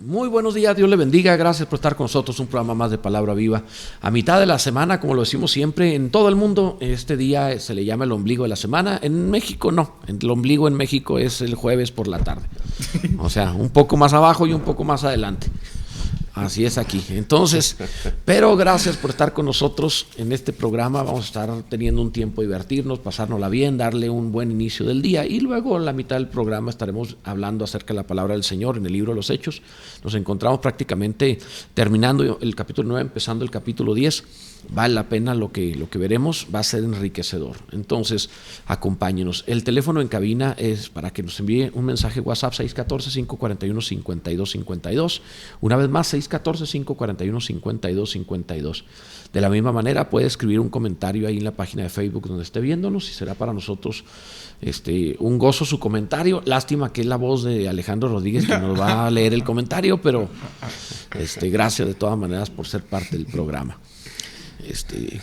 Muy buenos días, Dios le bendiga, gracias por estar con nosotros, un programa más de Palabra Viva. A mitad de la semana, como lo decimos siempre, en todo el mundo, este día se le llama el ombligo de la semana. En México no, el ombligo en México es el jueves por la tarde. O sea, un poco más abajo y un poco más adelante. Así es aquí. Entonces, pero gracias por estar con nosotros en este programa. Vamos a estar teniendo un tiempo de divertirnos, pasárnosla bien, darle un buen inicio del día y luego en la mitad del programa estaremos hablando acerca de la palabra del Señor en el libro de los Hechos. Nos encontramos prácticamente terminando el capítulo 9, empezando el capítulo 10. Vale la pena lo que veremos, va a ser enriquecedor. Entonces, acompáñenos. El teléfono en cabina es para que nos envíe un mensaje WhatsApp 614-541-5252. Una vez más, 614-541-5252. De la misma manera, puede escribir un comentario ahí en la página de Facebook donde esté viéndonos y será para nosotros un gozo su comentario. Lástima que es la voz de Alejandro Rodríguez que nos va a leer el comentario, pero gracias de todas maneras por ser parte del programa.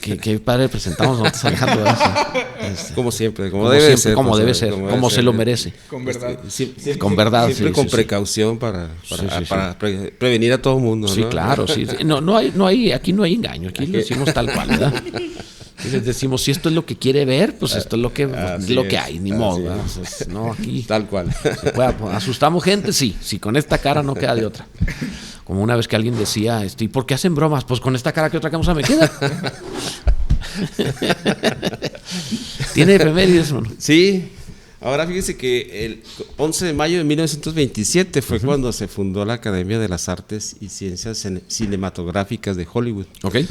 Qué padre presentamos nosotros, Alejandro. Como siempre, como debe ser, como se lo merece. Con verdad. Con verdad, siempre con precaución para prevenir a todo el mundo, ¿no? Sí, claro, sí. No hay, aquí no hay engaño, aquí lo decimos tal cual, ¿verdad? Y les decimos, si esto es lo que quiere ver, pues esto es lo que hay, ni modo, ¿verdad? Entonces, no, aquí tal cual. Asustamos gente, sí, con esta cara no queda de otra. Como una vez que alguien decía, ¿y por qué hacen bromas? Pues con esta cara, ¿qué otra cosa me queda? ¿Tiene efemérides, mano? Sí. Ahora fíjese que el 11 de mayo de 1927 fue cuando se fundó la Academia de las Artes y Ciencias Cinematográficas de Hollywood. Okay.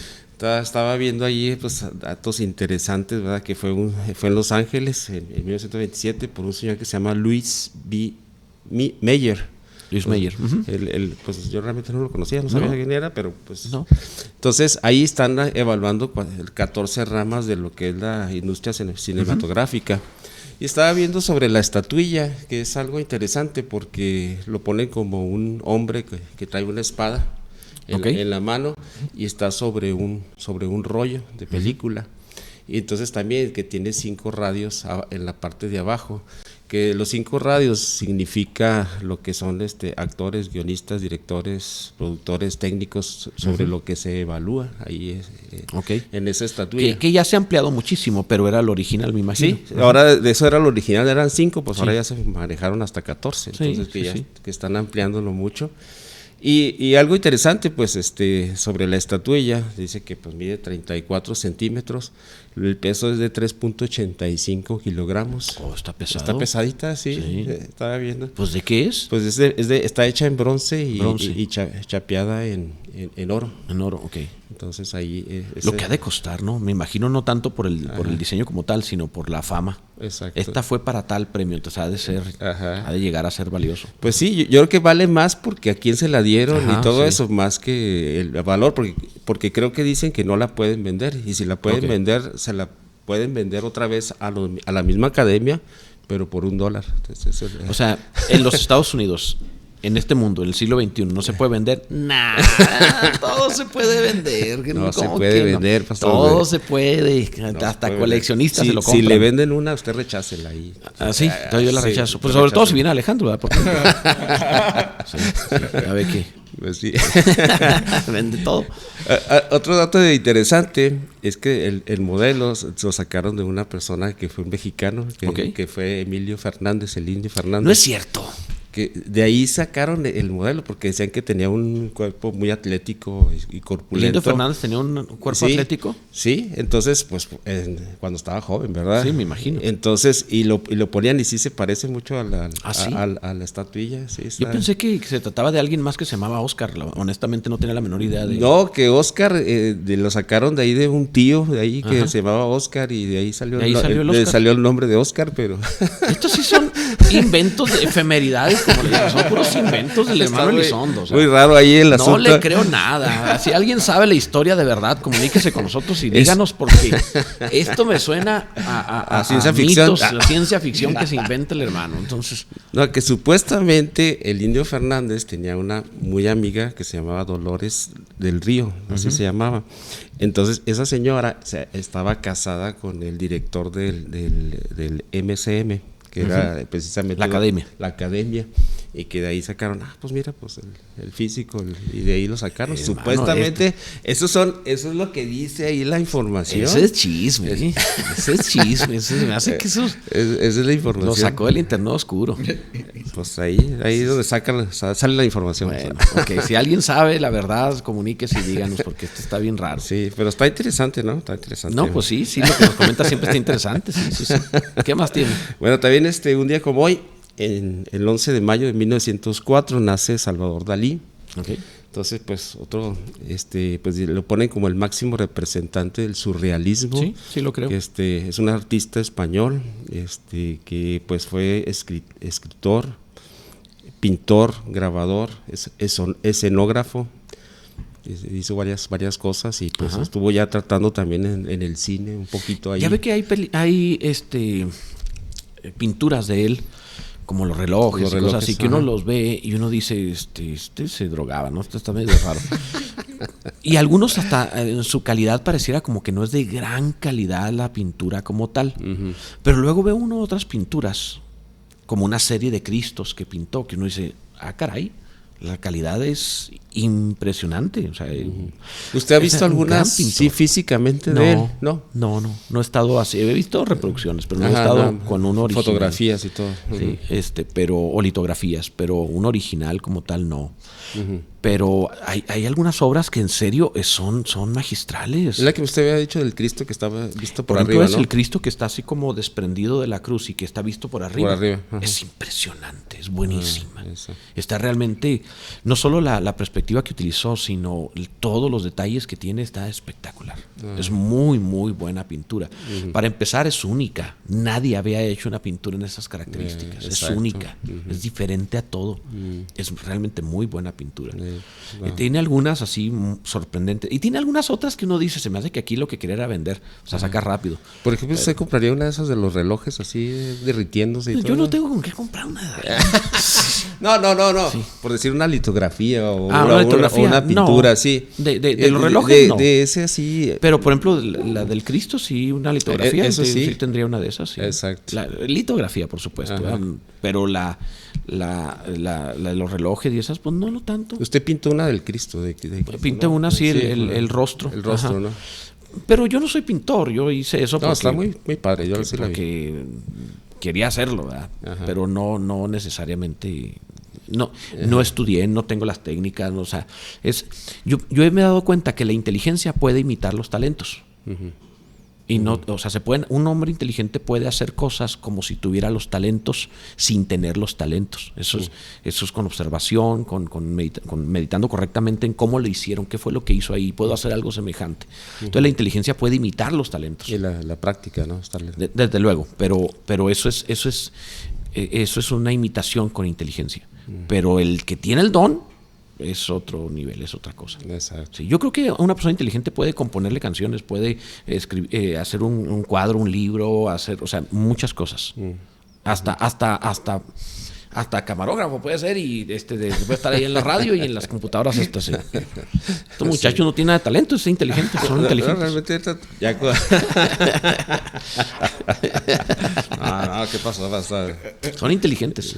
Estaba viendo ahí pues, datos interesantes, ¿verdad? Que fue en Los Ángeles en 1927 por un señor que se llama Louis B. Mayer. Luis Meyer. Pues yo realmente no lo conocía, no sabía quién era, pero pues no. Entonces ahí están evaluando 14 ramas de lo que es la industria cinematográfica. Y estaba viendo sobre la estatuilla, que es algo interesante porque lo ponen como un hombre que trae una espada en la mano y está sobre un rollo de película. Y entonces también que tiene 5 radios en la parte de abajo, que los 5 radios significa lo que son actores, guionistas, directores, productores, técnicos, sobre lo que se evalúa ahí en esa estatuilla. Que ya se ha ampliado muchísimo, pero era el original, me imagino. Sí, ahora de eso era lo original, eran 5, pues ahora ya se manejaron hasta 14, entonces que están ampliándolo mucho. Y algo interesante, pues, sobre la estatuilla, dice que pues mide 34 centímetros, el peso es de 3.85 kilogramos. Oh, está pesado. Está pesadita, sí. Estaba viendo. ¿Pues de qué es? Pues está hecha en bronce y chapeada en oro. En oro, ok. Entonces ahí... Lo que ha de costar, ¿no? Me imagino no tanto por el diseño como tal, sino por la fama. Exacto. Esta fue para tal premio, entonces ha de llegar a ser valioso. Pues sí, yo creo que vale más porque a quién se la dieron y todo eso, más que el valor, porque creo que dicen que no la pueden vender, y si la pueden vender, se la pueden vender otra vez a la misma academia, pero por $1. Entonces, o sea, en los Estados Unidos, en este mundo, en el siglo XXI, ¿no se puede vender? Nada, todo se puede vender. No se puede vender, pastor. Todo se puede, hasta coleccionistas se lo compran. Si le venden una, usted rechácela ahí. Sí, entonces yo la rechazo. Pues sobre todo si viene Alejandro, ¿verdad? Porque, ya ve que... Pues sí. Vende todo. Otro dato interesante es que el modelo lo sacaron de una persona que fue un mexicano, que fue Emilio Fernández, el Indio Fernández. No es cierto. Que de ahí sacaron el modelo porque decían que tenía un cuerpo muy atlético y corpulento. ¿Lindo Fernández tenía un cuerpo atlético? Sí, entonces pues cuando estaba joven, ¿verdad? Sí, me imagino. Entonces y lo ponían y sí se parece mucho a la estatuilla. Sí, yo pensé que se trataba de alguien más que se llamaba Oscar. Honestamente no tenía la menor idea de... No, que Oscar lo sacaron de ahí de un tío de ahí que se llamaba Oscar y de ahí salió el nombre de Oscar, pero... Estos sí son inventos de efemeridades, como le llaman, son puros inventos del hermano Elizondo. O sea, muy raro ahí el asunto. No le creo nada. Si alguien sabe la historia de verdad, comuníquese con nosotros y díganos, porque esto me suena a ciencia ficción. Mitos, a ciencia ficción que se inventa el hermano. Entonces, no, que supuestamente el Indio Fernández tenía una muy amiga que se llamaba Dolores del Río, así se llamaba. Entonces esa señora estaba casada con el director del MCM, que era precisamente la academia, y que de ahí sacaron, pues mira, pues el físico, y de ahí lo sacaron. Supuestamente, eso es lo que dice ahí la información. Ese es chisme, me hace que eso... Esa es la información. Lo sacó del internet oscuro. Pues ahí es donde sale la información. Bueno, okay. Si alguien sabe la verdad, comuníquese y díganos, porque esto está bien raro. Sí, pero está interesante, ¿no? Está interesante. No, pues sí, lo que nos comenta siempre está interesante. Sí. ¿Qué más tiene? Bueno, también un día como hoy, el 11 de mayo de 1904, nace Salvador Dalí. Okay. Entonces, pues pues lo ponen como el máximo representante del surrealismo. Sí, lo creo. Que es un artista español, que pues fue escritor, pintor, grabador, escenógrafo. Hizo varias cosas, y pues estuvo ya tratando también en el cine un poquito ahí. Ya ve que hay pinturas de él, como los relojes y cosas así, que uno los ve y uno dice, este se drogaba, ¿no? Esto está medio raro. Y algunos hasta en su calidad pareciera como que no es de gran calidad la pintura como tal. Pero luego ve uno otras pinturas, como una serie de Cristos que pintó, que uno dice, caray, la calidad es impresionante. O sea, ¿usted ha visto algunas físicamente de él? No he estado así. He visto reproducciones, pero no he estado con un original. Fotografías y todo. Sí, o litografías, pero un original como tal no. Pero hay algunas obras que en serio son magistrales. Es la que usted había dicho del Cristo que estaba visto por ejemplo, arriba, es ¿no? el Cristo que está así como desprendido de la cruz y que está visto por arriba. Es impresionante, es buenísima. Está realmente, no solo la perspectiva que utilizó, sino todos los detalles que tiene, está espectacular. Es muy, muy buena pintura. Para empezar, es única. Nadie había hecho una pintura en esas características. Es única, es diferente a todo. Es realmente muy buena pintura. Tiene algunas así sorprendentes, y tiene algunas otras que uno dice, se me hace que aquí lo que quería era vender, o sea, sacar rápido. Por ejemplo, ¿usted compraría una de esas de los relojes así derritiéndose? Yo no tengo con qué comprar una de No. Sí. Por decir una litografía o una pintura así. De los relojes, no. De ese así. Pero, por ejemplo, la del Cristo, sí, una litografía. Eso sí. Tendría una de esas, sí. Exacto. La litografía, por supuesto. Pero la de los relojes y esas, pues no tanto. Usted pintó una del Cristo. Pinté una, sí, el rostro. El rostro, ¿no? Pero yo no soy pintor, yo hice eso porque... está muy, muy padre, yo sí la vi. Porque quería hacerlo, ¿verdad? Pero no necesariamente... No estudié, no tengo las técnicas, o sea, yo me he dado cuenta que la inteligencia puede imitar los talentos. Y no, o sea, un hombre inteligente puede hacer cosas como si tuviera los talentos sin tener los talentos. Eso es con observación, con meditando correctamente en cómo lo hicieron, qué fue lo que hizo ahí, puedo hacer algo semejante. Entonces la inteligencia puede imitar los talentos. Y la práctica, ¿no? Desde luego, pero eso es una imitación con inteligencia. Pero el que tiene el don es otro nivel, es otra cosa. Exacto. Sí, yo creo que una persona inteligente puede componerle canciones, puede escribir, hacer un cuadro, un libro, o sea, muchas cosas. Hasta camarógrafo puede ser, y puede estar ahí en la radio y en las computadoras. Estos muchachos no tienen nada de talento, es inteligente, son inteligentes. Realmente ya... ¿qué pasó? Son inteligentes.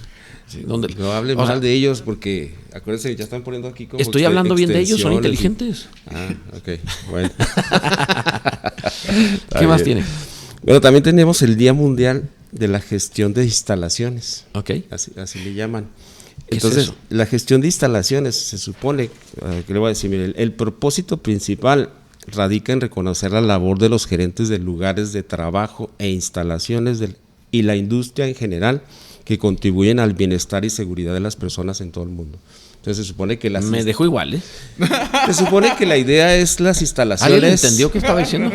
Sí, no hable mal de ellos, porque acuérdense, ya están poniendo aquí como estoy hablando bien de ellos, son inteligentes. Ok, bueno. ¿Qué más tiene? Bueno, también tenemos el Día Mundial de la Gestión de Instalaciones. Ok. Así le llaman. Entonces, la gestión de instalaciones se supone, que le voy a decir, mire, el propósito principal radica en reconocer la labor de los gerentes de lugares de trabajo e instalaciones y la industria en general, que contribuyen al bienestar y seguridad de las personas en todo el mundo. Entonces se supone que me dejó igual, ¿eh? Se supone que la idea es las instalaciones... ¿Alguien entendió qué estaba diciendo?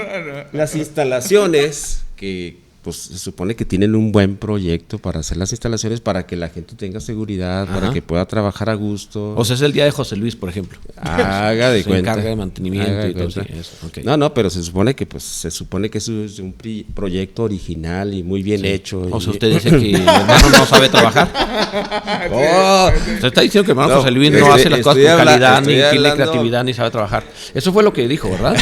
Las instalaciones que... pues se supone que tienen un buen proyecto para hacer las instalaciones, para que la gente tenga seguridad, para que pueda trabajar a gusto. O sea, es el día de José Luis, por ejemplo. Haga de cuenta. Se encarga de mantenimiento y todo eso. Okay. No, pero se supone que eso es un proyecto original y muy bien hecho. O sea, usted dice que el hermano no sabe trabajar. Usted está diciendo que el hermano José Luis no hace las cosas con calidad, ni tiene creatividad, ni sabe trabajar. Eso fue lo que dijo, ¿verdad?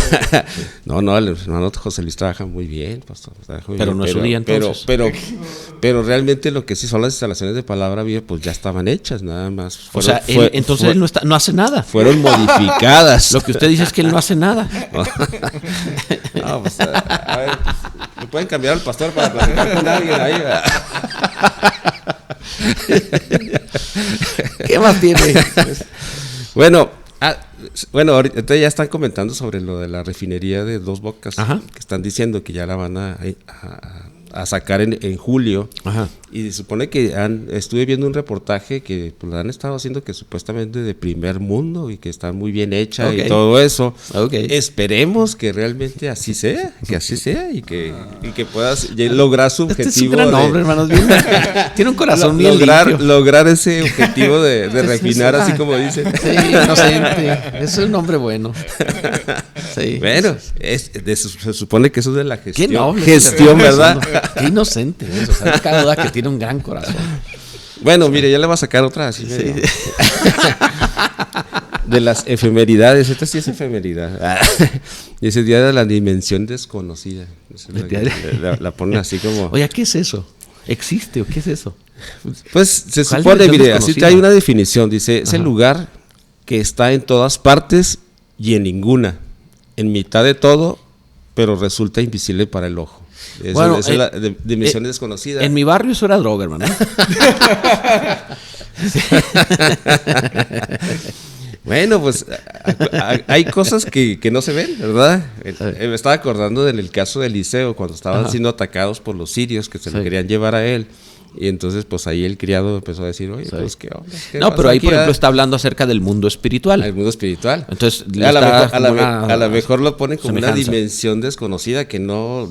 No, el hermano José Luis trabaja muy bien, pastor. Pero no es su día entonces. Pero realmente lo que sí son las instalaciones de Palabra Viva, pues ya estaban hechas, nada más. Entonces él no hace nada. Fueron modificadas. Lo que usted dice es que él no hace nada. No, pues, a ver, ¿me pueden cambiar al pastor para platicar con alguien ahí? ¿Qué más tiene? Bueno, ahorita ya están comentando sobre lo de la refinería de Dos Bocas. Ajá. Que están diciendo que ya la van a sacar en julio. Ajá. Y se supone que estuve viendo un reportaje que pues, han estado haciendo que supuestamente de primer mundo y que está muy bien hecha y todo eso. Esperemos que realmente así sea, y que puedas lograr su objetivo. Este es un gran hombre, hermanos. Tiene un corazón bien limpio. Lograr ese objetivo de refinar, así como dicen. Sí, inocente. Es un hombre bueno. Sí. Bueno, se supone que eso es de la gestión. Qué noble. Gestión, ¿verdad? Qué inocente. O sea, cada duda que tiene un gran corazón. Bueno, mire, ya le va a sacar otra así. Sí. De las efemeridades. Esta sí es efemeridad. Y ese día de la dimensión desconocida. La ponen así como. Oye, ¿qué es eso? ¿Existe o qué es eso? Pues se supone, mire, así hay una definición. Dice, es el lugar que está en todas partes y en ninguna. En mitad de todo, pero resulta invisible para el ojo. Esa es la dimensión desconocida. En mi barrio eso era droga, hermano. Bueno, pues hay cosas que no se ven, ¿verdad? Me estaba acordando del caso de Eliseo, cuando estaban siendo atacados por los sirios que se lo querían llevar a él. Y entonces, pues ahí el criado empezó a decir, oye, pues qué onda. No, pero ahí, por ejemplo, está hablando acerca del mundo espiritual. El mundo espiritual. Entonces, a lo mejor lo ponen como una dimensión desconocida que no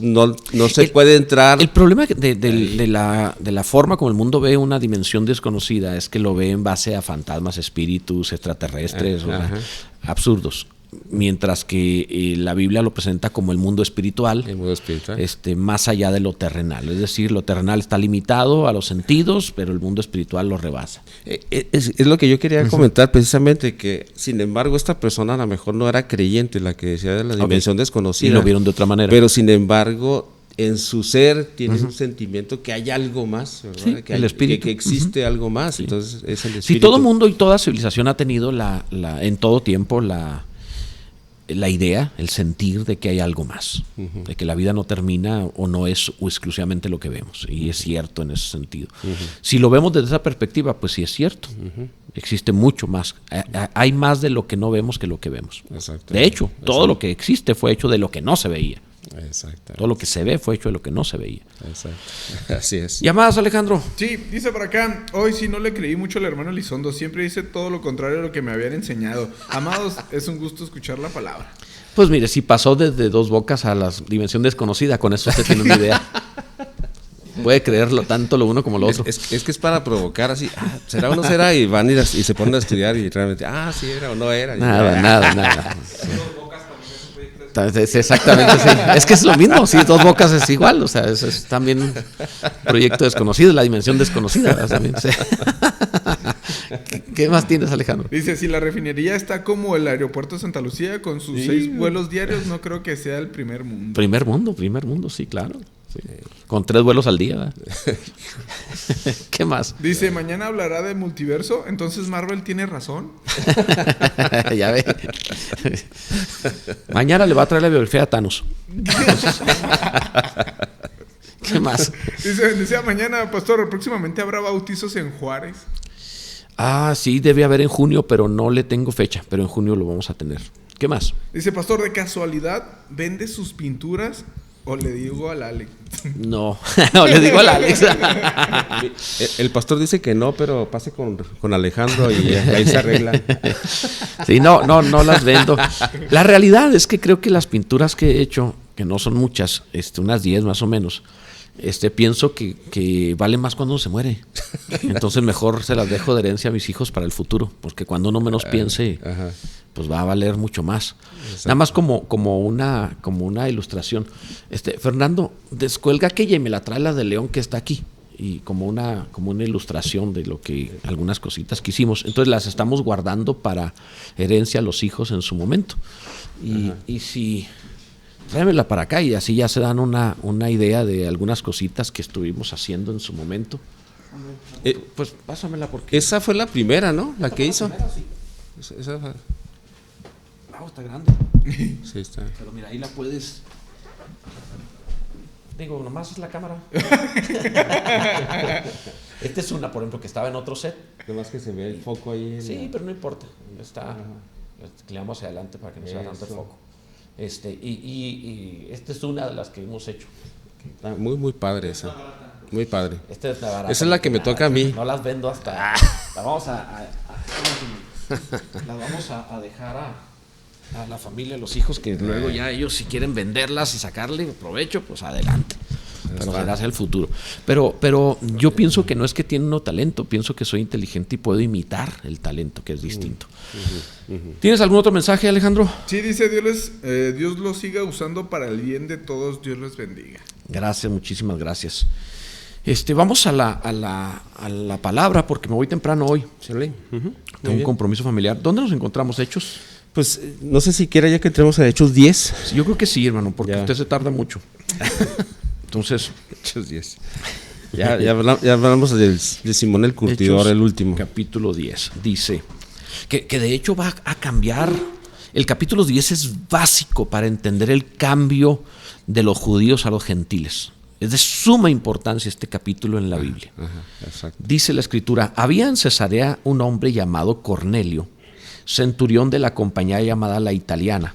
se puede entrar. El problema de la forma como el mundo ve una dimensión desconocida es que lo ve en base a fantasmas, espíritus, extraterrestres, absurdos. Mientras que la Biblia lo presenta como el mundo espiritual, más allá de lo terrenal. Es decir, lo terrenal está limitado a los sentidos, pero el mundo espiritual lo rebasa. Es lo que yo quería comentar precisamente, que sin embargo esta persona a lo mejor no era creyente, la que decía de la dimensión desconocida. Y lo vieron de otra manera. Pero sin embargo, en su ser tiene un sentimiento que hay algo más, ¿verdad? Sí, que el espíritu. Que existe algo más. Sí. Entonces es el espíritu. Si todo mundo y toda civilización ha tenido en todo tiempo la idea, el sentir de que hay algo más, de que la vida no termina o no es exclusivamente lo que vemos, y es cierto en ese sentido. Si lo vemos desde esa perspectiva, pues sí es cierto, existe mucho más, hay más de lo que no vemos que lo que vemos. De hecho, todo lo que existe fue hecho de lo que no se veía. Todo lo que se ve fue hecho de lo que no se veía. Exacto. Así es. ¿Llamadas, Alejandro? Sí, dice por acá, hoy sí no le creí mucho al hermano Elizondo, siempre dice todo lo contrario a lo que me habían enseñado. Amados, es un gusto escuchar la palabra. Pues mire, si pasó desde Dos Bocas a la dimensión desconocida, con eso usted tiene una idea. Puede creerlo tanto lo uno como lo otro. Es que es para provocar así, ¿será o no será? Y van y se ponen a estudiar y realmente, sí era o no era. Nada. Exactamente, sí. Es que es lo mismo, sí, Dos Bocas es igual, o sea, es también un proyecto desconocido, la dimensión desconocida también. Sí. ¿Qué más tienes, Alejandro? Dice, si la refinería está como el aeropuerto de Santa Lucía con sus 6 vuelos diarios, no creo que sea el primer mundo. Primer mundo, sí, claro. Sí. Con 3 vuelos al día, ¿verdad? ¿Qué más? Dice, mañana hablará de multiverso, entonces Marvel tiene razón. Ya ve. Mañana le va a traer la biografía a Thanos. ¿Qué más? Dice, decía mañana, pastor, próximamente habrá bautizos en Juárez. Sí, debe haber en junio, pero no le tengo fecha, pero en junio lo vamos a tener. ¿Qué más? Dice, pastor, ¿de casualidad vende sus pinturas o le digo al Alex? No, le digo al Alex. El pastor dice que no, pero pase con Alejandro y ahí se arregla. Sí, no las vendo. La realidad es que creo que las pinturas que he hecho, que no son muchas, unas 10 más o menos, pienso que vale más cuando uno se muere. Entonces mejor se las dejo de herencia a mis hijos para el futuro, porque cuando uno menos piense, pues va a valer mucho más. Exacto. Nada más como una ilustración. Fernando, descuelga aquella y me la trae la de León que está aquí. Y como una ilustración de lo que algunas cositas que hicimos. Entonces las estamos guardando para herencia a los hijos en su momento. Y si tráemela para acá y así ya se dan una idea de algunas cositas que estuvimos haciendo en su momento. Pues pásamela porque... Esa fue la primera, ¿no? La que hizo. Primera, sí. Esa fue... Está grande. Sí, está. Pero mira, ahí la puedes... Digo, nomás es la cámara. Esta es una, por ejemplo, que estaba en otro set. Además que se ve el foco ahí. Sí, pero no importa. Está... Le damos hacia adelante para que no se vea tanto el foco. Y esta es una de las que hemos hecho. Está muy padre esa. Muy padre. Esta es la barata. Esa es la que me toca a mí. No las vendo hasta... La vamos a dejar a la familia, a los hijos, que luego ya ellos si quieren venderlas y sacarle provecho, pues adelante. Pero será hacia el futuro. Pero yo pienso que no es que tiene uno talento, pienso que soy inteligente y puedo imitar el talento, que es distinto. ¿Tienes algún otro mensaje, Alejandro? Sí, dice Dios los siga usando para el bien de todos, Dios los bendiga. Gracias, muchísimas gracias. Vamos a la palabra porque me voy temprano hoy. Tengo un compromiso familiar. ¿Dónde nos encontramos, Hechos? Pues no sé si quiera ya que entremos a Hechos 10. Sí, yo creo que sí, hermano, porque ya. Usted se tarda mucho. Entonces, Hechos 10. Ya hablamos de Simón el Curtidor, Hechos, el último. Capítulo 10. Dice que de hecho va a cambiar. El capítulo 10 es básico para entender el cambio de los judíos a los gentiles. Es de suma importancia este capítulo en la Biblia. Exacto. Dice la Escritura: había en Cesarea un hombre llamado Cornelio, centurión de la compañía llamada La Italiana,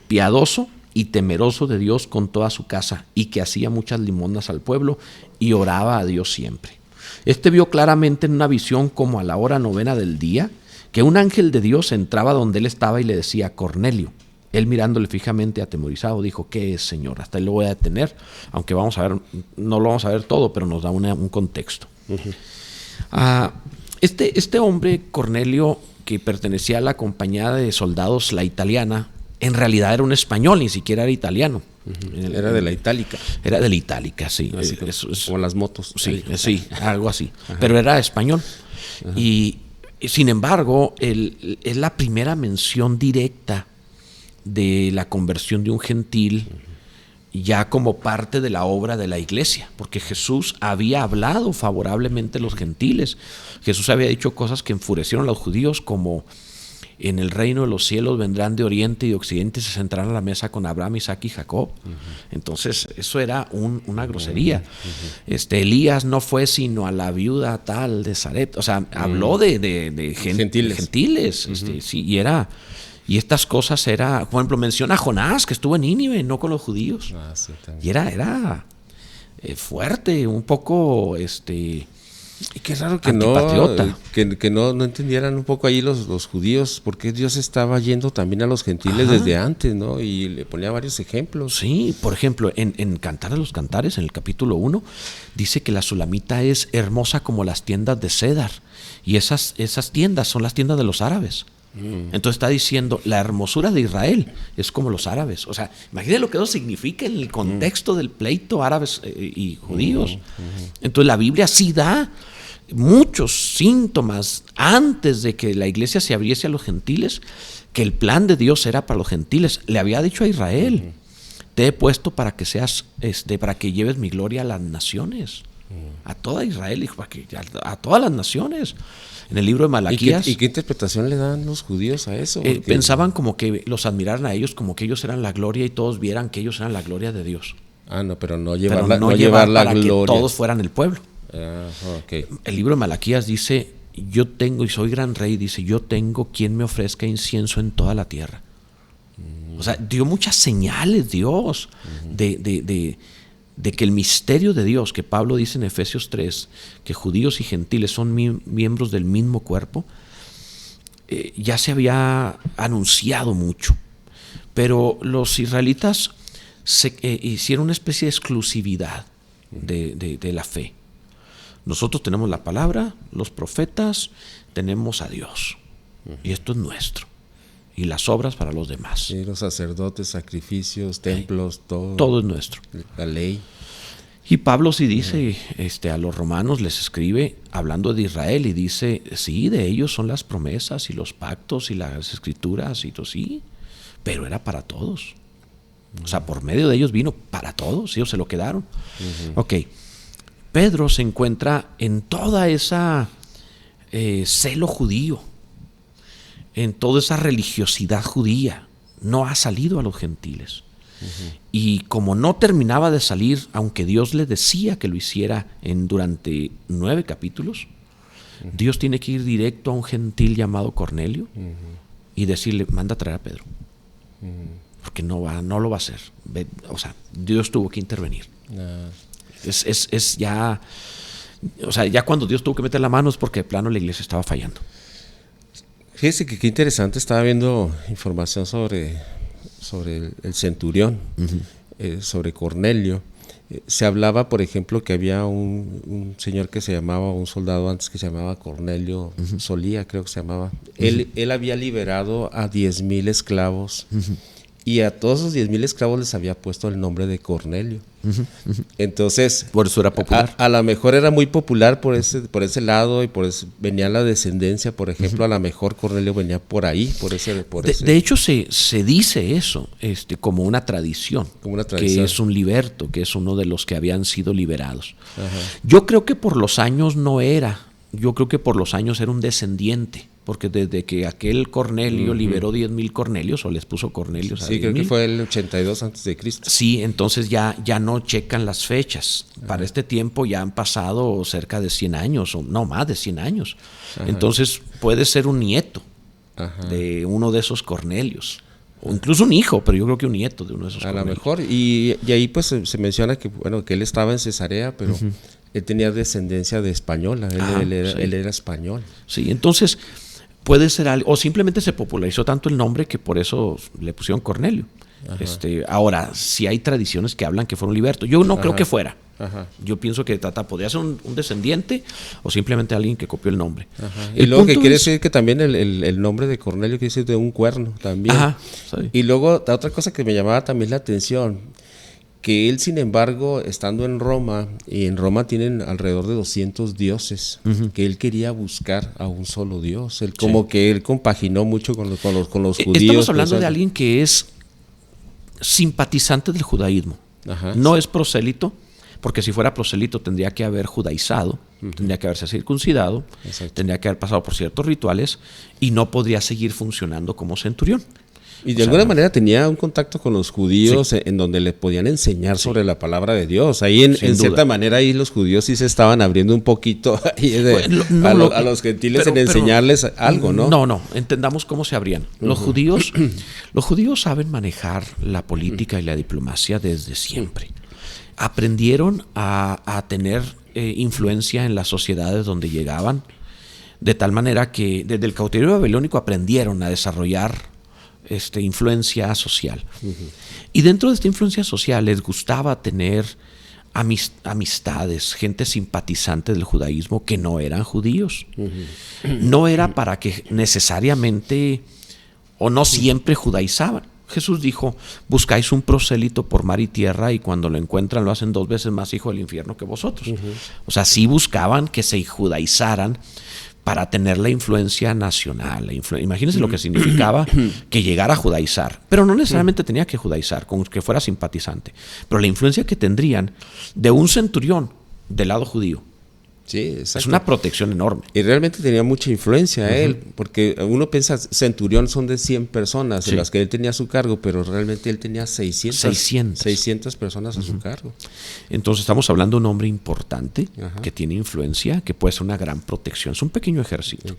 piadoso y temeroso de Dios con toda su casa, y que hacía muchas limosnas al pueblo y oraba a Dios siempre. Este vio claramente en una visión, como a la hora 9 del día, que un ángel de Dios entraba donde él estaba y le decía: Cornelio. Él, mirándole fijamente, atemorizado, dijo: ¿qué es, Señor? Hasta ahí lo voy a detener, aunque vamos a ver, no lo vamos a ver todo, pero nos da un contexto. Este hombre, Cornelio, que pertenecía a la compañía de soldados La Italiana, en realidad era un español, ni siquiera era italiano. Era de la Itálica. Era de la Itálica, sí. Como las motos. Sí, algo así. Pero era español. Y sin embargo, es la primera mención directa de la conversión de un gentil ya como parte de la obra de la iglesia, porque Jesús había hablado favorablemente a los gentiles. Jesús había dicho cosas que enfurecieron a los judíos, como: en el reino de los cielos vendrán de oriente y de occidente y se sentarán a la mesa con Abraham, Isaac y Jacob. Entonces eso era una grosería. Elías no fue sino a la viuda tal de Zaret. O sea, habló de gentiles. Sí, y estas cosas era, por ejemplo, menciona a Jonás, que estuvo en Nínive, no con los judíos. Sí, y era fuerte, un poco y qué raro que antipatriota. que no entendieran un poco ahí los judíos, porque Dios estaba yendo también a los gentiles desde antes, ¿no? Y le ponía varios ejemplos. Sí, por ejemplo, en Cantar de los Cantares, en el capítulo 1, dice que la sulamita es hermosa como las tiendas de Cedar, y esas tiendas son las tiendas de los árabes. Entonces está diciendo: la hermosura de Israel es como los árabes. O sea, imagínate lo que eso significa en el contexto del pleito árabes y judíos. Entonces la Biblia sí da muchos síntomas antes de que la iglesia se abriese a los gentiles, que el plan de Dios era para los gentiles. Le había dicho a Israel: te he puesto para que seas, para que lleves mi gloria a las naciones. A toda Israel, dijo, a todas las naciones. En el libro de Malaquías. ¿Y qué interpretación le dan los judíos a eso? Pensaban como que los admiraran a ellos, como que ellos eran la gloria y todos vieran que ellos eran la gloria de Dios. No, pero no llevar la para gloria. Que todos fueran el pueblo. Okay. El libro de Malaquías dice: yo tengo, y soy gran rey, dice: yo tengo quien me ofrezca incienso en toda la tierra. O sea, dio muchas señales Dios de que el misterio de Dios, que Pablo dice en Efesios 3, que judíos y gentiles son miembros del mismo cuerpo, ya se había anunciado mucho. Pero los israelitas hicieron una especie de exclusividad de la fe. Nosotros tenemos la palabra, los profetas, tenemos a Dios. Y esto es nuestro. Y las obras para los demás. Sí, los sacerdotes, sacrificios, templos, todo. Todo es nuestro. La ley. Y Pablo sí dice, a los romanos les escribe hablando de Israel y dice: sí, de ellos son las promesas y los pactos y las escrituras y todo, sí, pero era para todos. O sea, por medio de ellos vino para todos, ellos se lo quedaron. Ok, Pedro se encuentra en toda esa celo judío, en toda esa religiosidad judía. No ha salido a los gentiles. Y como no terminaba de salir, aunque Dios le decía que lo hiciera durante 9 capítulos, Dios tiene que ir directo a un gentil llamado Cornelio y decirle, manda a traer a Pedro. Porque no lo va a hacer. O sea, Dios tuvo que intervenir. Es ya, o sea, ya cuando Dios tuvo que meter la mano es porque de plano la iglesia estaba fallando. Fíjese que qué interesante, estaba viendo información sobre el centurión, sobre Cornelio. Se hablaba, por ejemplo, que había un señor que se llamaba, un soldado antes que se llamaba Cornelio Solía, creo que se llamaba. Él había liberado a 10,000 esclavos. Y a todos esos 10,000 esclavos les había puesto el nombre de Cornelio. Entonces, por eso era popular. A lo mejor era muy popular por ese lado, y por eso venía la descendencia, por ejemplo, a lo mejor Cornelio venía por ahí, De hecho, se dice eso, como una tradición, que es un liberto, que es uno de los que habían sido liberados. Yo creo que por los años no era, yo creo que por los años era un descendiente. Porque desde que aquel Cornelio liberó 10,000 Cornelios, o les puso Cornelios a 10,000. Sí, creo que fue el 82 antes de Cristo. Sí, entonces ya no checan las fechas. Para este tiempo ya han pasado cerca de 100 años, o no, más de 100 años. Entonces puede ser un nieto de uno de esos Cornelios. O incluso un hijo, pero yo creo que un nieto de uno de esos Cornelios. A lo mejor. Y ahí pues se menciona que él estaba en Cesarea, pero él tenía descendencia de española. Él era español. Sí, entonces puede ser algo, o simplemente se popularizó tanto el nombre que por eso le pusieron Cornelio. Ahora, si hay tradiciones que hablan que fueron libertos, yo no creo que fuera. Yo pienso que podría ser un descendiente o simplemente alguien que copió el nombre. Y luego que quiere decir que también el nombre de Cornelio quiere decir de un cuerno también. Sí. Y luego otra cosa que me llamaba también la atención, que él, sin embargo, estando en Roma, y en Roma tienen alrededor de 200 dioses, que él quería buscar a un solo Dios. Él como que él compaginó mucho con los judíos. Estamos hablando de alguien que es simpatizante del judaísmo. No es prosélito, porque si fuera prosélito tendría que haber judaizado, tendría que haberse circuncidado, tendría que haber pasado por ciertos rituales y no podría seguir funcionando como centurión. Y de alguna manera tenía un contacto con los judíos en donde le podían enseñar sobre la palabra de Dios. Ahí en cierta manera ahí los judíos sí se estaban abriendo un poquito a los gentiles en enseñarles algo, ¿no? No, entendamos cómo se abrían. Los judíos saben manejar la política y la diplomacia desde siempre. Aprendieron a tener influencia en las sociedades donde llegaban, de tal manera que desde el cautiverio babilónico aprendieron a desarrollar influencia social. Y dentro de esta influencia social les gustaba tener amistades, gente simpatizante del judaísmo que no eran judíos. No era para que necesariamente o no siempre judaizaban. Jesús dijo, buscáis un prosélito por mar y tierra y cuando lo encuentran lo hacen 2 veces más hijo del infierno que vosotros. O sea, sí buscaban que se judaizaran para tener la influencia nacional. Imagínense lo que significaba que llegara a judaizar, pero no necesariamente tenía que judaizar, con que fuera simpatizante, pero la influencia que tendrían de un centurión del lado judío. Sí, exacto. Es una protección enorme. Y realmente tenía mucha influencia él, porque uno piensa, centurión son de 100 personas en las que él tenía su cargo, pero realmente él tenía 600 personas a su cargo. Entonces estamos hablando de un hombre importante que tiene influencia, que puede ser una gran protección. Es un pequeño ejército.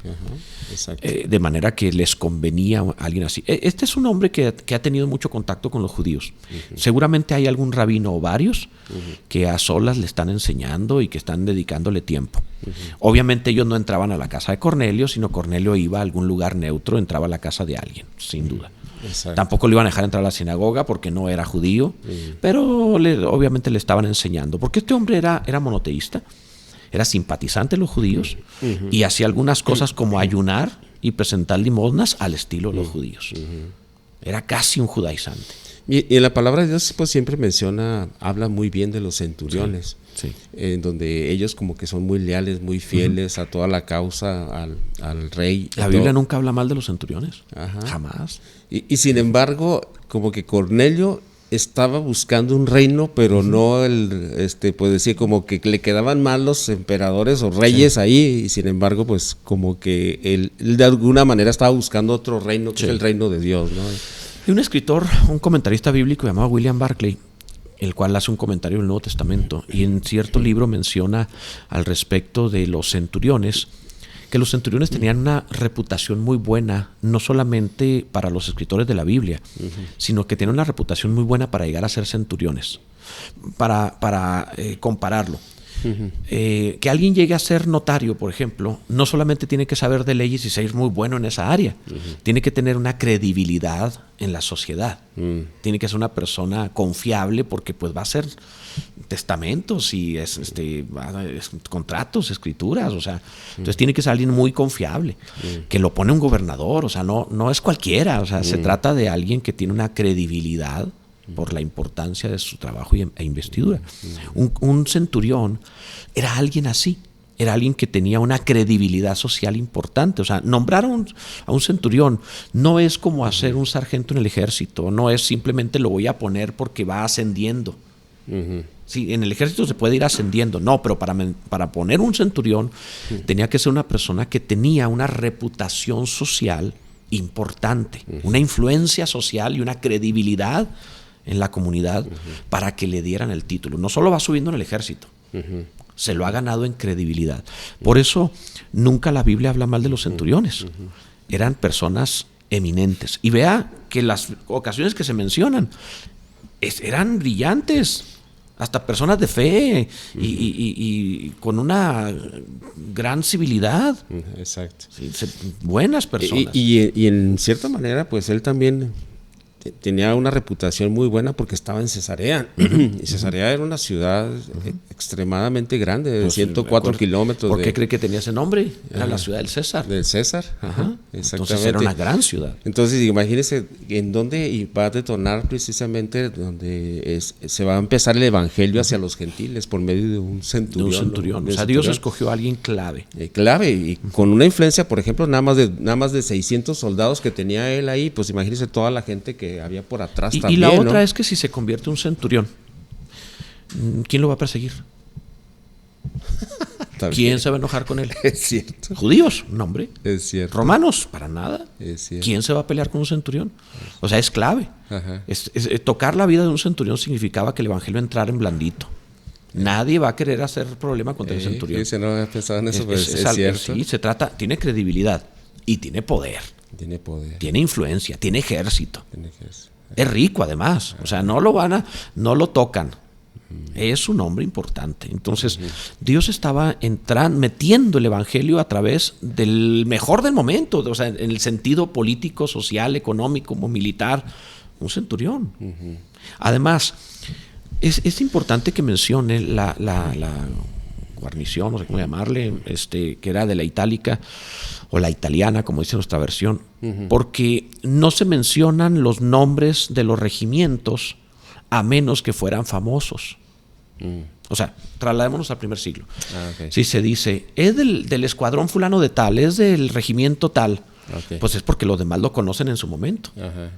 De manera que les convenía a alguien así. Este es un hombre que ha tenido mucho contacto con los judíos. Seguramente hay algún rabino o varios que a solas le están enseñando y que están dedicándole tiempo. Obviamente ellos no entraban a la casa de Cornelio, sino Cornelio iba a algún lugar neutro, entraba a la casa de alguien, sin duda. Tampoco le iban a dejar entrar a la sinagoga porque no era judío, pero obviamente le estaban enseñando, porque este hombre era monoteísta, era simpatizante de los judíos y hacía algunas cosas como ayunar y presentar limosnas al estilo de los judíos. Era casi un judaizante. Y en la palabra de Dios pues siempre habla muy bien de los centuriones, en donde ellos como que son muy leales, muy fieles a toda la causa, al rey. La Biblia nunca habla mal de los centuriones, jamás. Y sin embargo, como que Cornelio estaba buscando un reino, pero no pues decir, como que le quedaban mal los emperadores o reyes ahí, y sin embargo, pues como que él de alguna manera estaba buscando otro reino, que es el reino de Dios, ¿no? Hay un escritor, un comentarista bíblico llamado William Barclay, el cual hace un comentario del Nuevo Testamento, y en cierto libro menciona al respecto de los centuriones, que los centuriones tenían una reputación muy buena, no solamente para los escritores de la Biblia, sino que tenían una reputación muy buena para llegar a ser centuriones. Para compararlo, que alguien llegue a ser notario, por ejemplo, no solamente tiene que saber de leyes y ser muy bueno en esa área, tiene que tener una credibilidad en la sociedad, tiene que ser una persona confiable, porque pues va a ser testamentos y contratos, escrituras, o sea, entonces tiene que ser alguien muy confiable, que lo pone un gobernador, o sea, no es cualquiera, o sea, se trata de alguien que tiene una credibilidad por la importancia de su trabajo e investidura. Un centurión era alguien así, era alguien que tenía una credibilidad social importante. O sea, nombrar a un centurión no es como hacer un sargento en el ejército, no es simplemente lo voy a poner porque va ascendiendo. Sí, en el ejército se puede ir ascendiendo, no, pero para poner un centurión tenía que ser una persona que tenía una reputación social importante, una influencia social y una credibilidad en la comunidad para que le dieran el título. No solo va subiendo en el ejército, se lo ha ganado en credibilidad. Por eso nunca la Biblia habla mal de los centuriones. Eran personas eminentes. Y vea que las ocasiones que se mencionan eran brillantes, hasta personas de fe y con una gran civilidad. Exacto. Sí, buenas personas. Y en cierta manera, pues él también tenía una reputación muy buena porque estaba en Cesarea. Y Cesarea era una ciudad extremadamente grande, de 104 kilómetros. ¿Por qué cree que tenía ese nombre? Era la ciudad del César. Del César, exactamente. Entonces era una gran ciudad. Entonces imagínense en dónde va a detonar precisamente donde se va a empezar el evangelio hacia los gentiles por medio de un centurión. O sea, Dios escogió a alguien clave. Clave, y con una influencia, por ejemplo, nada más de 600 soldados que tenía él ahí, pues imagínense toda la gente que había por atrás también. Y la otra es que si se convierte un centurión, ¿quién lo va a perseguir? ¿Quién se va a enojar con él? Es cierto. Judíos, no, hombre. Es cierto. Romanos, para nada. Es cierto. ¿Quién se va a pelear con un centurión? O sea, es clave. Tocar la vida de un centurión significaba que el evangelio entrara en blandito. Nadie va a querer hacer problema contra el centurión. No había pensado en eso, pero es cierto. Sí, tiene credibilidad y tiene poder. Tiene influencia, tiene ejército. Es rico además, o sea, no lo tocan. Es un hombre importante. Entonces, Dios estaba metiendo el evangelio a través del mejor del momento, o sea, en el sentido político, social, económico, militar, un centurión. Además, es importante que mencione la guarnición, no sé cómo llamarle, que era de la itálica o la italiana, como dice nuestra versión, porque no se mencionan los nombres de los regimientos a menos que fueran famosos. O sea, trasladémonos al primer siglo. Si se dice, es del escuadrón fulano de tal, es del regimiento tal, pues es porque los demás lo conocen en su momento.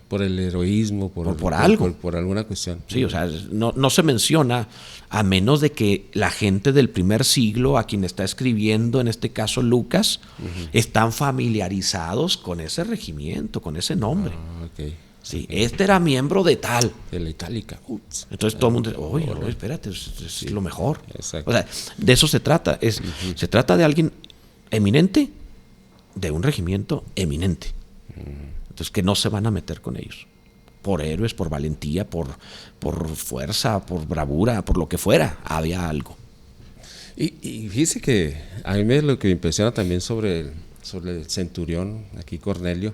Por el heroísmo, por algo. Por alguna cuestión. Sí, o sea, no se menciona a menos de que la gente del primer siglo, a quien está escribiendo, en este caso Lucas, están familiarizados con ese regimiento, con ese nombre. Sí, este era miembro de tal. De la itálica. Entonces todo el mundo dice, oye, espérate, es lo mejor. Exacto. O sea, de eso se trata. Se trata de alguien eminente, de un regimiento eminente. Entonces que no se van a meter con ellos. Por héroes, por valentía, por fuerza, por bravura, por lo que fuera, había algo. Y fíjese que a mí lo que me impresiona también sobre el centurión, aquí Cornelio,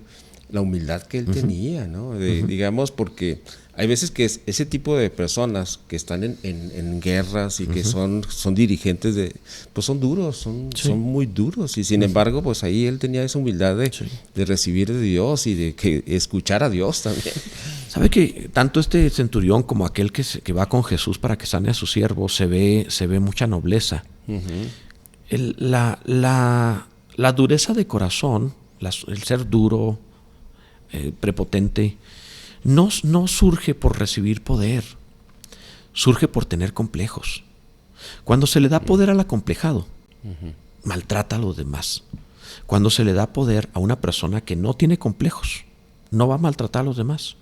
la humildad que él tenía, ¿no? Digamos, porque hay veces que ese tipo de personas que están en guerras y que son dirigentes pues son duros, son muy duros, y sin embargo, pues ahí él tenía esa humildad de recibir de Dios y de escuchar a Dios también. ¿Sabe que tanto este centurión como aquel que va con Jesús para que sane a su siervo, se ve mucha nobleza? La dureza de corazón, el ser duro, prepotente, no surge por recibir poder, surge por tener complejos. Cuando se le da poder al acomplejado, maltrata a los demás. Cuando se le da poder a una persona que no tiene complejos, no va a maltratar a los demás.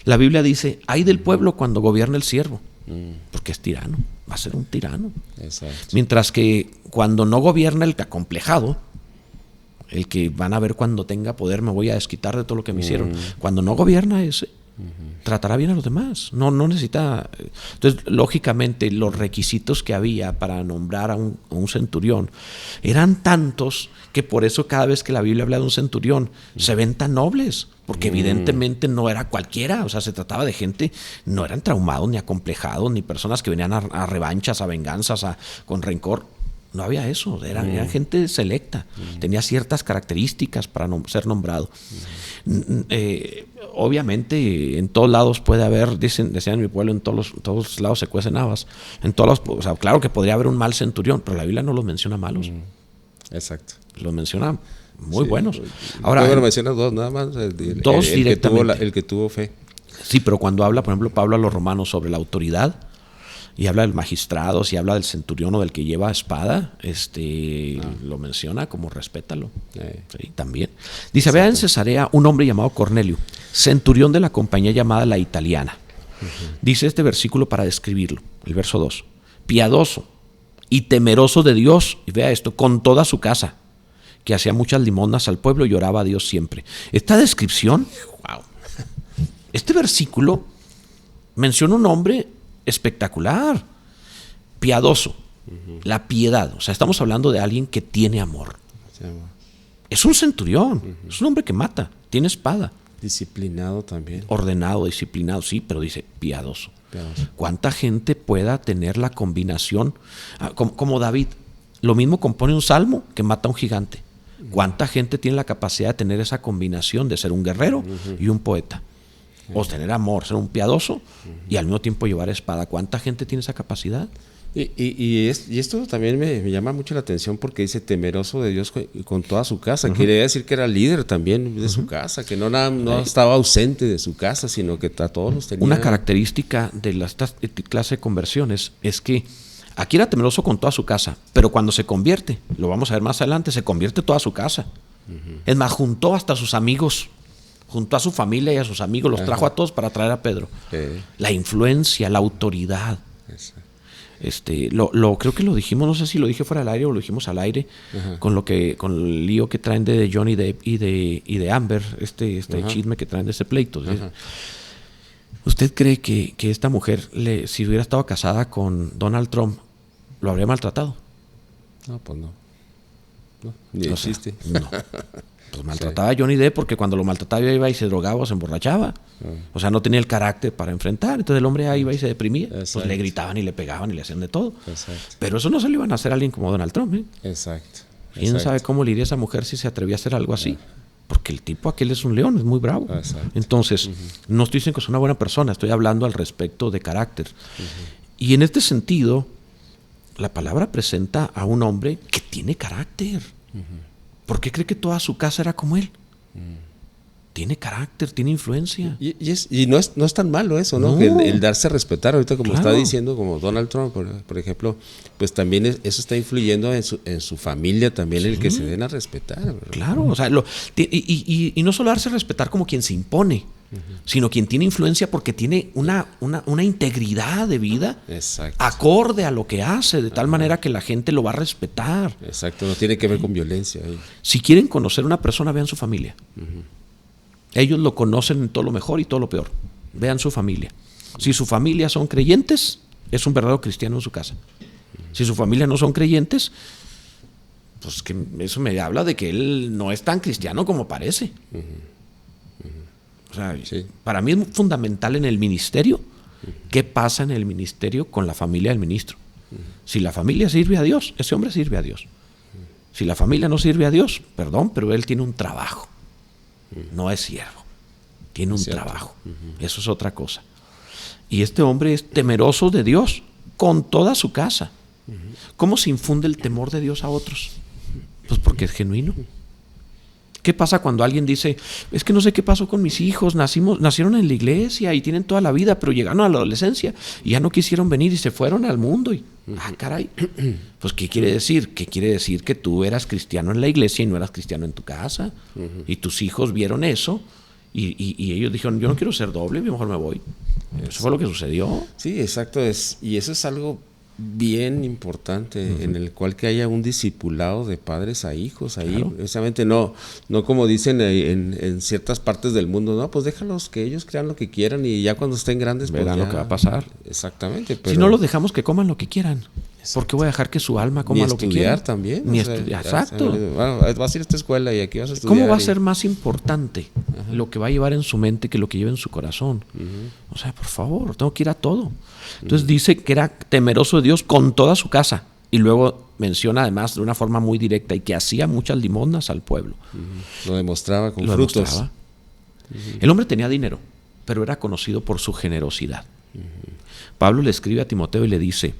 La Biblia dice, ay del pueblo cuando gobierna el siervo, porque es tirano, va a ser un tirano. Exacto. Mientras que cuando no gobierna el acomplejado, el que van a ver cuando tenga poder me voy a desquitar de todo lo que me hicieron. Cuando no gobierna ese, tratará bien a los demás. No necesita. Entonces, lógicamente, los requisitos que había para nombrar a un centurión eran tantos que por eso cada vez que la Biblia habla de un centurión se ven tan nobles, porque evidentemente no era cualquiera. O sea, se trataba de gente, no eran traumados ni acomplejados, ni personas que venían a revanchas, a venganzas, con rencor. No había eso, era gente selecta, tenía ciertas características para ser nombrado. Obviamente en todos lados puede haber, decían en mi pueblo, en todos lados se cuecen habas. O sea, claro que podría haber un mal centurión, pero la Biblia no los menciona malos. Exacto. Los menciona muy buenos. Ahora menciona dos nada más. Dos directamente. El que tuvo fe. Sí, pero cuando habla, por ejemplo, Pablo a los romanos sobre la autoridad, y habla del magistrado, si habla del centurión o del que lleva espada, lo menciona como respétalo. Sí, también. Dice, vea en Cesarea un hombre llamado Cornelio, centurión de la compañía llamada La Italiana. Dice este versículo para describirlo, el verso 2. Piadoso y temeroso de Dios, y vea esto, con toda su casa, que hacía muchas limosnas al pueblo y oraba a Dios siempre. Esta descripción, wow. Este versículo menciona un hombre espectacular, piadoso, la piedad. O sea, estamos hablando de alguien que tiene amor. Es un centurión, es un hombre que mata, tiene espada. Disciplinado también. Ordenado, disciplinado, sí, pero dice piadoso. ¿Cuánta gente pueda tener la combinación? Como David, lo mismo compone un salmo que mata a un gigante. ¿Cuánta gente tiene la capacidad de tener esa combinación de ser un guerrero y un poeta? O tener amor, ser un piadoso y al mismo tiempo llevar espada. ¿Cuánta gente tiene esa capacidad? Y esto también me llama mucho la atención porque dice temeroso de Dios con toda su casa. Quiere decir que era líder también de su casa, que no estaba ausente de su casa, sino que a todos los tenía. Una característica de esta clase de conversiones es que aquí era temeroso con toda su casa, pero cuando se convierte, lo vamos a ver más adelante, se convierte toda su casa. Es más, juntó hasta a sus amigos, juntó a su familia y a sus amigos, los trajo a todos para traer a Pedro. La influencia, la autoridad. Creo que lo dijimos, no sé si lo dije fuera del aire o lo dijimos al aire, con el lío que traen de Johnny Depp y de Amber, chisme que traen de ese pleito. ¿Usted cree que esta mujer, si hubiera estado casada con Donald Trump, lo habría maltratado? No, pues no. Ni existe. No. Pues maltrataba a Johnny Depp porque cuando lo maltrataba iba y se drogaba o se emborrachaba. O sea, no tenía el carácter para enfrentar. Entonces el hombre ahí iba y se deprimía. Pues le gritaban y le pegaban y le hacían de todo. Exacto. Pero eso no se lo iban a hacer a alguien como Donald Trump. Exacto. ¿Quién sabe cómo le iría a esa mujer si se atrevía a hacer algo así? Porque el tipo aquel es un león, es muy bravo. Exacto. Entonces, no estoy diciendo que es una buena persona, estoy hablando al respecto de carácter. Y en este sentido, la palabra presenta a un hombre que tiene carácter. ¿Por qué cree que toda su casa era como él? Tiene carácter, tiene influencia. Y no es tan malo eso, ¿no? Que el darse a respetar, ahorita como está diciendo, como Donald Trump, por ejemplo, pues también eso está influyendo en su familia también, el que se den a respetar, ¿verdad? Claro, o sea, y no solo darse a respetar como quien se impone, sino quien tiene influencia porque tiene una integridad de vida acorde a lo que hace, de tal manera que la gente lo va a respetar. Exacto, no tiene que ver con violencia. Si quieren conocer a una persona, vean su familia. Ellos lo conocen en todo lo mejor y todo lo peor. Vean su familia. Si su familia son creyentes, es un verdadero cristiano en su casa. Si su familia no son creyentes, pues que eso me habla de que él no es tan cristiano como parece. O sea, para mí es fundamental en el ministerio qué pasa en el ministerio con la familia del ministro. Si la familia sirve a Dios, ese hombre sirve a Dios. Si la familia no sirve a Dios, perdón, pero él tiene un trabajo. No es siervo, tiene un trabajo. Eso es otra cosa. Y este hombre es temeroso de Dios con toda su casa. ¿Cómo se infunde el temor de Dios a otros? Pues porque es genuino. ¿Qué pasa cuando alguien dice, es que no sé qué pasó con mis hijos, nacieron en la iglesia y tienen toda la vida, pero llegaron a la adolescencia y ya no quisieron venir y se fueron al mundo? Y, caray. Pues, ¿qué quiere decir? ¿Qué quiere decir? Que tú eras cristiano en la iglesia y no eras cristiano en tu casa. Y tus hijos vieron eso y ellos dijeron, yo no quiero ser doble, mejor me voy. Eso fue lo que sucedió. Sí, exacto. Y eso es algo bien importante, en el cual que haya un discipulado de padres a hijos ahí, precisamente no como dicen en ciertas partes del mundo, no, pues déjalos que ellos crean lo que quieran y ya cuando estén grandes verán pues ya, lo que va a pasar. Exactamente. Pero si no los dejamos que coman lo que quieran, ¿por qué voy a dejar que su alma coma lo que quiera? Ni estudiar también. Ni estudiar, exacto. Bueno, vas a ir a esta escuela y aquí vas a estudiar. ¿Cómo va a ser más importante lo que va a llevar en su mente que lo que lleva en su corazón? O sea, por favor, tengo que ir a todo. Entonces dice que era temeroso de Dios con toda su casa. Y luego menciona además de una forma muy directa y que hacía muchas limosnas al pueblo. Lo demostraba con frutos. El hombre tenía dinero, pero era conocido por su generosidad. Pablo le escribe a Timoteo y le dice,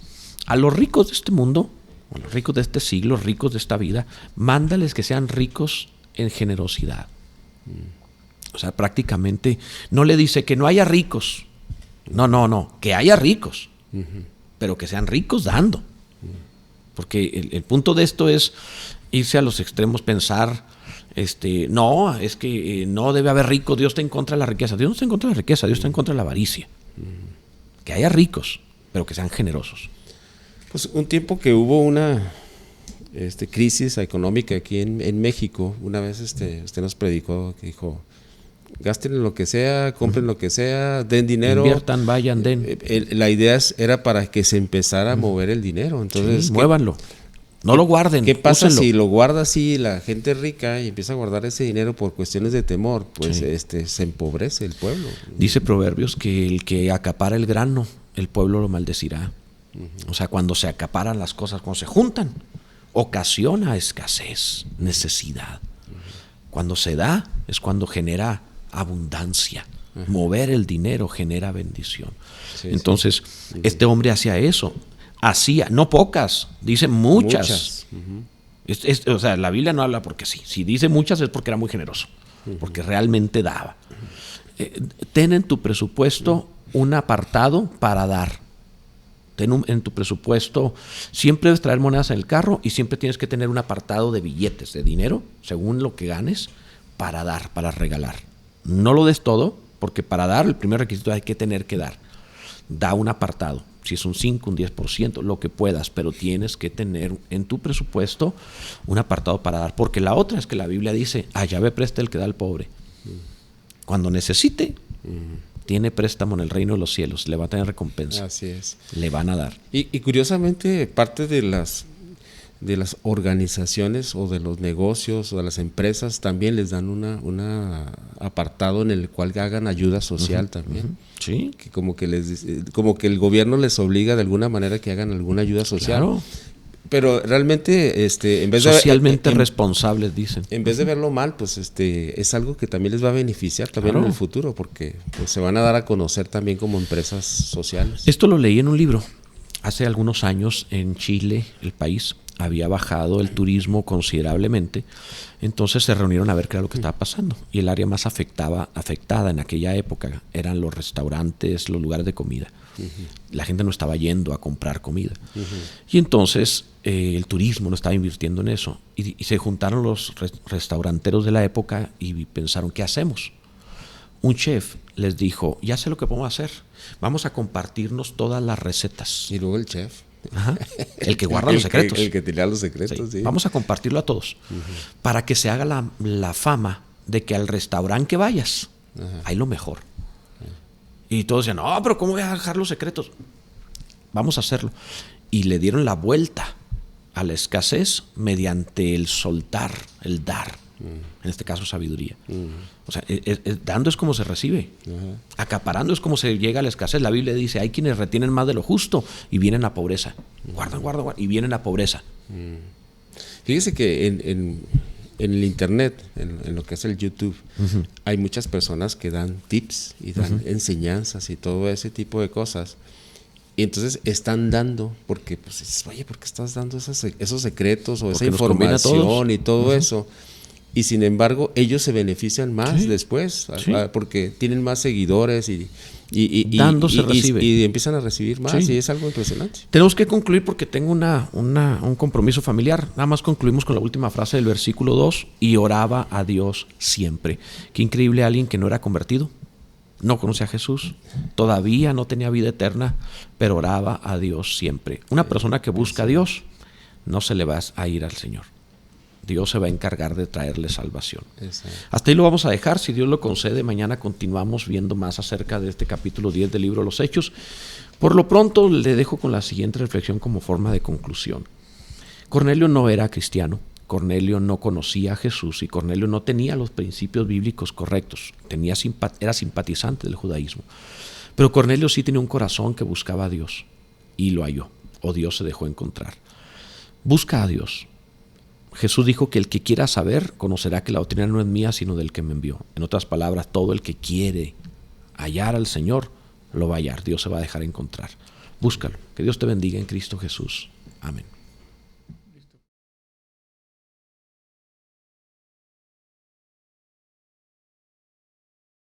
a los ricos de este mundo, a los ricos de este siglo, ricos de esta vida, mándales que sean ricos en generosidad. O sea, prácticamente no le dice que no haya ricos. No, que haya ricos, pero que sean ricos dando. Porque el punto de esto es irse a los extremos, pensar, no, es que no debe haber ricos, Dios está en contra de la riqueza. Dios no está en contra de la riqueza, Dios está en contra de la avaricia. Que haya ricos, pero que sean generosos. Pues un tiempo que hubo una crisis económica aquí en México, una vez usted nos predicó que dijo, gasten lo que sea, compren lo que sea, den dinero. Inviertan, vayan, den. La idea era para que se empezara a mover el dinero. Entonces, muévanlo. No lo guarden. ¿Qué pasa úsenlo? si lo guarda así la gente rica y empieza a guardar ese dinero por cuestiones de temor? Pues se empobrece el pueblo. Dice Proverbios que el que acapara el grano, el pueblo lo maldecirá. O sea, cuando se acaparan las cosas, cuando se juntan, ocasiona escasez, necesidad. Cuando se da, es cuando genera abundancia. Mover el dinero genera bendición. Entonces, este hombre hacía eso. Hacía, no pocas, dice muchas. O sea, la Biblia no habla porque sí. Si dice muchas es porque era muy generoso, porque realmente daba. Ten en tu presupuesto un apartado para dar. En tu presupuesto siempre debes traer monedas en el carro y siempre tienes que tener un apartado de billetes, de dinero, según lo que ganes, para dar, para regalar. No lo des todo, porque para dar el primer requisito hay que tener que dar. Da un apartado, si es un 5, un 10%, lo que puedas, pero tienes que tener en tu presupuesto un apartado para dar, porque la otra es que la Biblia dice, a llave presta el que da al pobre. Cuando necesite, tiene préstamo en el reino de los cielos, le va a tener recompensa. Así es. Le van a dar. Y curiosamente, parte de las organizaciones o de los negocios o de las empresas también les dan un apartado en el cual hagan ayuda social también. Sí. Que como que el gobierno les obliga de alguna manera que hagan alguna ayuda social. Claro. Pero realmente, en vez socialmente responsables, dicen. En vez de verlo mal, pues es algo que también les va a beneficiar también en el futuro, porque pues, se van a dar a conocer también como empresas sociales. Esto lo leí en un libro. Hace algunos años en Chile, el país, había bajado el turismo considerablemente. Entonces se reunieron a ver qué era lo que estaba pasando. Y el área más afectada en aquella época eran los restaurantes, los lugares de comida. La gente no estaba yendo a comprar comida. Y entonces el turismo no estaba invirtiendo en eso. Y se juntaron los restauranteros de la época y pensaron, ¿qué hacemos? Un chef les dijo, ya sé lo que podemos hacer. Vamos a compartirnos todas las recetas. Y luego el chef. El que guarda los secretos. El que te lea los secretos, sí. Vamos a compartirlo a todos. Para que se haga la fama de que al restaurante que vayas, hay lo mejor. Y todos decían, no, pero ¿cómo voy a dejar los secretos? Vamos a hacerlo. Y le dieron la vuelta a la escasez mediante el soltar, el dar. En este caso, sabiduría. O sea, dando es como se recibe. Acaparando es como se llega a la escasez. La Biblia dice, hay quienes retienen más de lo justo y vienen a pobreza. Guardan, y vienen a pobreza. Fíjese que en el internet, en lo que es el YouTube, hay muchas personas que dan tips y dan enseñanzas y todo ese tipo de cosas. Y entonces están dando, porque pues dices, oye, ¿por qué estás dando esos secretos o porque esa información y todo eso? y sin embargo ellos se benefician más Sí, después, sí. porque tienen más seguidores y Dando se recibe. y empiezan a recibir más, Sí. y es algo impresionante. Tenemos que concluir porque tengo un compromiso familiar. Nada más concluimos con la última frase del versículo 2, y oraba a Dios siempre. Qué increíble, alguien que no era convertido, no conocía a Jesús, todavía no tenía vida eterna, pero oraba a Dios siempre. Una persona que busca a Dios, no se le va a ir al Señor. Dios se va a encargar de traerle salvación. Exacto. Hasta ahí lo vamos a dejar, si Dios lo concede. Mañana continuamos viendo más acerca de este capítulo 10 del libro de los Hechos. Por lo pronto le dejo con la siguiente reflexión como forma de conclusión. Cornelio no era cristiano, Cornelio no conocía a Jesús y Cornelio no tenía los principios bíblicos correctos, era simpatizante del judaísmo. Pero Cornelio sí tenía un corazón que buscaba a Dios y lo halló, o Dios se dejó encontrar. Busca a Dios. Jesús dijo que el que quiera saber conocerá que la doctrina no es mía sino del que me envió. En otras palabras, todo el que quiere hallar al Señor lo va a hallar. Dios se va a dejar encontrar. Búscalo. Que Dios te bendiga en Cristo Jesús. Amén.